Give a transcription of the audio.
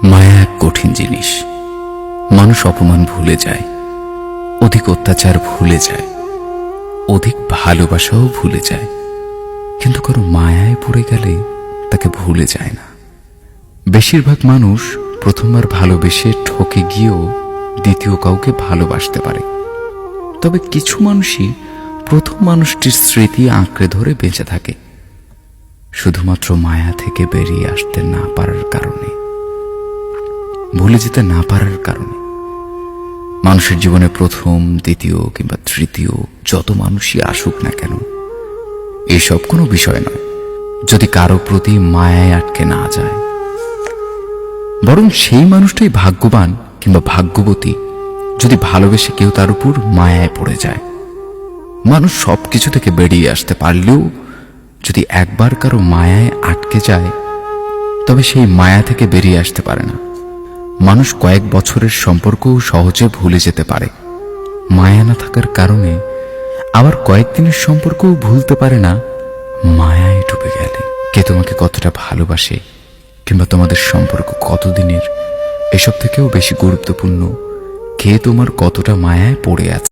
মায়া এক কঠিন জিনিস। মানুষ অপমান ভুলে যায়, অধিক অত্যাচার ভুলে যায়, অধিক ভালোবাসাও ভুলে যায়, কিন্তু কারো মায়ায় পড়ে গেলে তাকে ভুলে যায় না। বেশিরভাগ মানুষ প্রথমবার ভালোবেসে ঠকে গিয়েও দ্বিতীয় কাউকে ভালোবাসতে পারে, তবে কিছু মানুষই প্রথম মানুষটির স্মৃতি আঁকড়ে ধরে বেঁচে থাকে, শুধুমাত্র মায়া থেকে বেরিয়ে আসতে না পারার কারণে, ভুলে যেতে না পারার কারণে। মানুষের জীবনে প্রথম, দ্বিতীয় কিংবা তৃতীয় যত মানুষই আসুক না কেন, এসব কোনো বিষয় নয় যদি কারো প্রতি মায়ায় আটকে না যায়। বরং সেই মানুষটাই ভাগ্যবান কিংবা ভাগ্যবতী যদি ভালোবেসে কেউ তার উপর মায়ায় পড়ে যায়। মানুষ সবকিছু থেকে বেরিয়ে আসতে পারলেও যদি একবার কারো মায়ায় আটকে যায়, তবে সেই মায়া থেকে বেরিয়ে আসতে পারে না। মানুষ কয়েক বছরের সম্পর্কও সহজে ভুলে যেতে পারে, মায়া না থাকার কারণে। আবার কয়েকদিনের সম্পর্কও ভুলতে পারে না, মায়ায় ডুবে গেলে। কে তোমাকে কতটা ভালোবাসে কিংবা তোমাদের সম্পর্ক কতদিনের, এসব থেকেও বেশি গুরুত্বপূর্ণ কে তোমার কতটা মায়ায় পড়ে আছে।